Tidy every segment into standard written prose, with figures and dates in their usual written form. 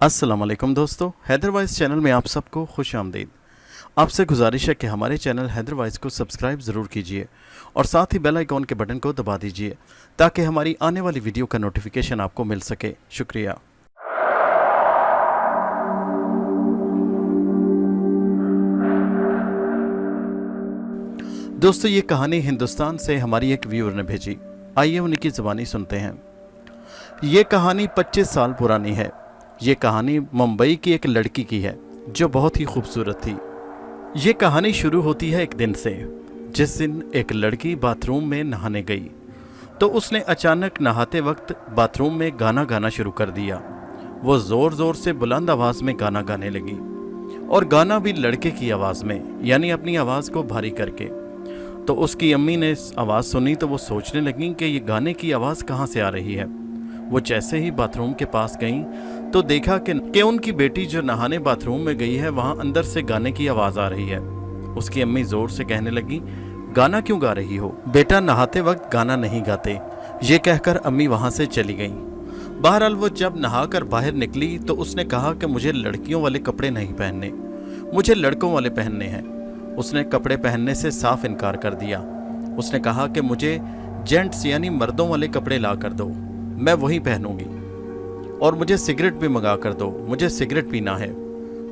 अस्सलाम वालेकुम दोस्तों, हैदर वॉइस चैनल में आप सबको खुश आमदीद। आपसे गुजारिश है कि हमारे चैनल हैदर वॉइस को सब्सक्राइब ज़रूर कीजिए और साथ ही बेल आइकॉन के बटन को दबा दीजिए ताकि हमारी आने वाली वीडियो का नोटिफिकेशन आपको मिल सके। शुक्रिया। दोस्तों, ये कहानी हिंदुस्तान से हमारी एक व्यूअर ने भेजी। आइए उन्हीं की ज़बानी सुनते हैं। ये कहानी 25 साल पुरानी है। ये कहानी मुंबई की एक लड़की की है जो बहुत ही खूबसूरत थी। ये कहानी शुरू होती है एक दिन से, जिस दिन एक लड़की बाथरूम में नहाने गई तो उसने अचानक नहाते वक्त बाथरूम में गाना गाना शुरू कर दिया। वो ज़ोर ज़ोर से बुलंद आवाज़ में गाना गाने लगी और गाना भी लड़के की आवाज़ में, यानी अपनी आवाज़ को भारी करके। तो उसकी अम्मी ने आवाज़ सुनी तो वो सोचने लगी कि ये गाने की आवाज़ कहाँ से आ रही है। वो जैसे ही बाथरूम के पास गईं तो देखा कि उनकी बेटी जो नहाने बाथरूम में गई है वहाँ अंदर से गाने की आवाज़ आ रही है। उसकी अम्मी ज़ोर से कहने लगी, गाना क्यों गा रही हो? बेटा नहाते वक्त गाना नहीं गाते। ये कहकर अम्मी वहाँ से चली गईं। बहरहाल वो जब नहाकर बाहर निकली तो उसने कहा कि मुझे लड़कियों वाले कपड़े नहीं पहनने, मुझे लड़कों वाले पहनने हैं। उसने कपड़े पहनने से साफ इनकार कर दिया। उसने कहा कि मुझे जेंट्स यानी मर्दों वाले कपड़े ला कर दो, मैं वही पहनूंगी, और मुझे सिगरेट भी मंगा कर दो, मुझे सिगरेट पीना है,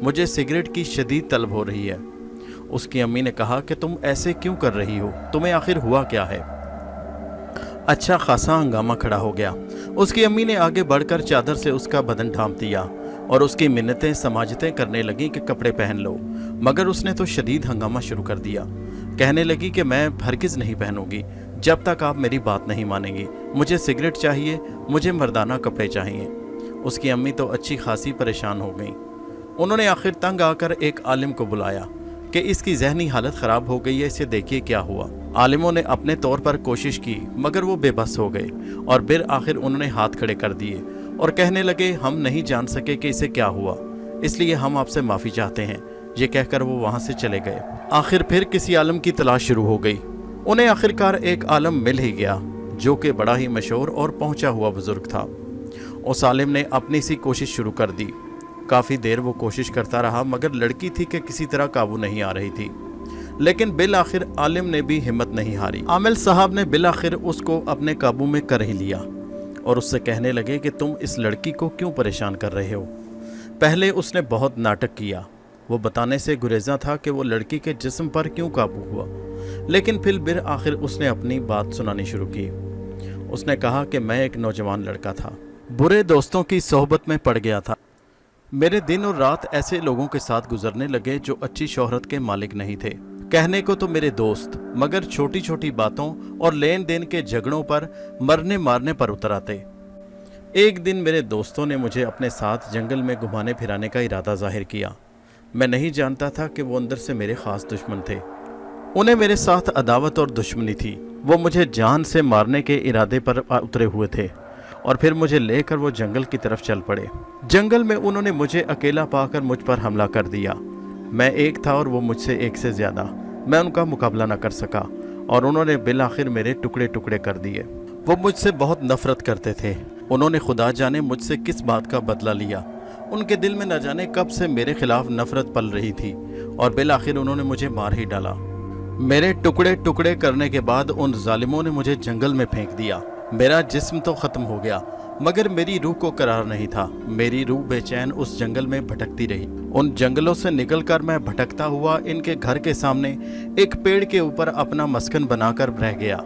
मुझे सिगरेट की शदीद तलब हो रही है। उसकी अम्मी ने कहा कि तुम ऐसे क्यों कर रही हो, तुम्हें आखिर हुआ क्या है? अच्छा खासा हंगामा खड़ा हो गया। उसकी अम्मी ने आगे बढ़कर चादर से उसका बदन ढांप दिया और उसकी मिन्नतें समाजतें करने लगी कि कपड़े पहन लो, मगर उसने तो शदीद हंगामा शुरू कर दिया। कहने लगी कि मैं हरगिज़ नहीं पहनूंगी जब तक आप मेरी बात नहीं मानेंगी, मुझे सिगरेट चाहिए, मुझे मर्दाना कपड़े चाहिए। उसकी अम्मी तो अच्छी खासी परेशान हो गई। उन्होंने आखिर तंग आकर एक आलिम को बुलाया कि इसकी जहनी हालत ख़राब हो गई है, इसे देखिए क्या हुआ। आलिमों ने अपने तौर पर कोशिश की मगर वो बेबस हो गए और फिर आखिर उन्होंने हाथ खड़े कर दिए और कहने लगे, हम नहीं जान सके कि इसे क्या हुआ, इसलिए हम आपसे माफ़ी चाहते हैं। ये कहकर वो वहाँ से चले गए। आखिर फिर किसी आलम की तलाश शुरू हो गई। उन्हें आखिरकार एक आलम मिल ही गया जो कि बड़ा ही मशहूर और पहुंचा हुआ बुजुर्ग था। उस आलिम ने अपनी सी कोशिश शुरू कर दी। काफ़ी देर वो कोशिश करता रहा मगर लड़की थी कि किसी तरह काबू नहीं आ रही थी। लेकिन बिल आखिर आलिम ने भी हिम्मत नहीं हारी। आमिल साहब ने बिल आखिर उसको अपने काबू में कर ही लिया और उससे कहने लगे कि तुम इस लड़की को क्यों परेशान कर रहे हो? पहले उसने बहुत नाटक किया, वो बताने से गुरेज़ा था कि वो लड़की के जिस्म पर क्यों काबू हुआ, लेकिन फिर आखिर उसने अपनी बात सुनानी शुरू की। उसने कहा कि मैं एक नौजवान लड़का था, बुरे दोस्तों की सोहबत में पड़ गया था। मेरे दिन और रात ऐसे लोगों के साथ गुजरने लगे जो अच्छी शोहरत के मालिक नहीं थे। कहने को तो मेरे दोस्त, मगर छोटी छोटी बातों और लेन देन के झगड़ों पर मरने मारने पर उतर आते। एक दिन मेरे दोस्तों ने मुझे अपने साथ जंगल में घुमाने फिराने का इरादा जाहिर किया। मैं नहीं जानता था कि वो अंदर से मेरे ख़ास दुश्मन थे। उन्हें मेरे साथ अदावत और दुश्मनी थी। वो मुझे जान से मारने के इरादे पर उतरे हुए थे और फिर मुझे लेकर वो जंगल की तरफ चल पड़े। जंगल में उन्होंने मुझे अकेला पाकर मुझ पर हमला कर दिया। मैं एक था और वो मुझसे एक से ज़्यादा। मैं उनका मुकाबला न कर सका और उन्होंने बिल आखिर मेरे टुकड़े टुकड़े कर दिए। वो मुझसे बहुत नफ़रत करते थे। उन्होंने खुदा जाने मुझसे किस बात का बदला लिया। उनके दिल में न जाने कब से मेरे खिलाफ नफ़रत पल रही थी और बिल आखिर उन्होंने मुझे मार ही डाला। मेरे टुकड़े टुकड़े करने के बाद उन जालिमों ने मुझे जंगल में फेंक दिया। मेरा जिस्म तो ख़त्म हो गया मगर मेरी रूह को करार नहीं था। मेरी रूह बेचैन उस जंगल में भटकती रही। उन जंगलों से निकलकर मैं भटकता हुआ इनके घर के सामने एक पेड़ के ऊपर अपना मस्कन बनाकर रह गया।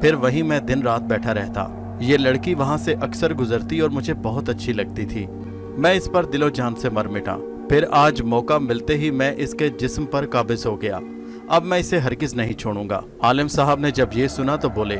फिर वहीं मैं दिन रात बैठा रहता। ये लड़की वहाँ से अक्सर गुजरती और मुझे बहुत अच्छी लगती थी। मैं इस पर दिलो जान से मर मिटा। फिर आज मौका मिलते ही मैं इसके जिस्म पर काबिज हो गया। अब मैं इसे हरगिज़ नहीं छोड़ूंगा। आलिम साहब ने जब ये सुना तो बोले,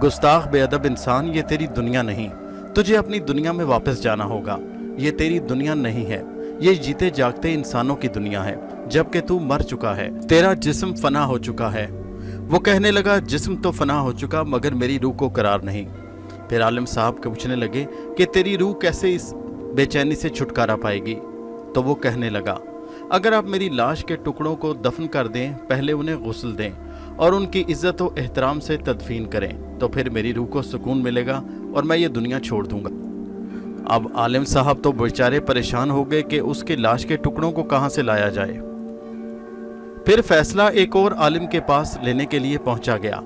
गुस्ताख बेअदब इंसान, ये तेरी दुनिया नहीं, तुझे अपनी दुनिया में वापस जाना होगा। ये तेरी दुनिया नहीं है, ये जीते जागते इंसानों की दुनिया है, जबकि तू मर चुका है, तेरा जिस्म फना हो चुका है। वो कहने लगा, जिस्म तो फना हो चुका मगर मेरी रूह को करार नहीं। फिर आलिम साहब पूछने लगे कि तेरी रूह कैसे इस बेचैनी से छुटकारा पाएगी? तो वो कहने लगा, अगर आप मेरी लाश के टुकड़ों को दफन कर दें, पहले उन्हें गुस्ल दें और उनकी इज्जत व एहतराम से तदफीन करें, तो फिर मेरी रूह को सुकून मिलेगा और मैं ये दुनिया छोड़ दूंगा। अब आलिम साहब तो बेचारे परेशान हो गए कि उसकी लाश के टुकड़ों को कहां से लाया जाए। फिर फैसला एक और आलिम के पास लेने के लिए पहुंचा गया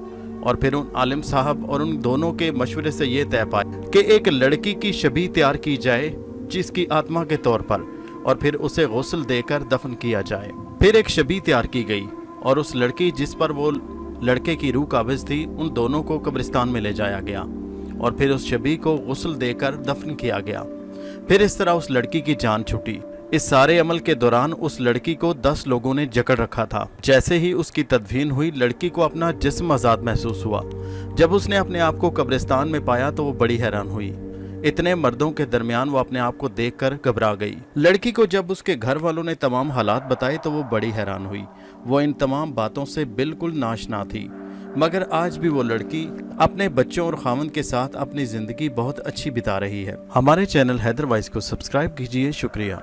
और फिर उन आलिम साहब और उन दोनों के मशवरे से ये तय पाया कि एक लड़की की शबीह तैयार की जाए जिसकी आत्मा के तौर पर, और फिर उसे गुस्ल देकर दफन किया जाए। फिर एक शबीह तैयार की गई और उस लड़की जिस पर वो लड़के की रूह काबिज थी, उन दोनों को कब्रिस्तान में ले जाया गया और फिर उस शबीह को गुस्ल देकर दफन किया गया। फिर इस तरह उस लड़की की जान छूटी। इस सारे अमल के दौरान उस लड़की को 10 लोगों ने जकड़ रखा था। जैसे ही उसकी तदफीन हुई, लड़की को अपना जिस्म आज़ाद महसूस हुआ। जब उसने अपने आप को कब्रिस्तान में पाया तो वो बड़ी हैरान हुई। इतने मर्दों के दरमियान वो अपने आप को देखकर घबरा गई। लड़की को जब उसके घर वालों ने तमाम हालात बताए तो वो बड़ी हैरान हुई। वो इन तमाम बातों से बिल्कुल नाशना थी, मगर आज भी वो लड़की अपने बच्चों और खामन के साथ अपनी ज़िंदगी बहुत अच्छी बिता रही है। हमारे चैनल हैदर वॉइस को सब्सक्राइब कीजिए। शुक्रिया।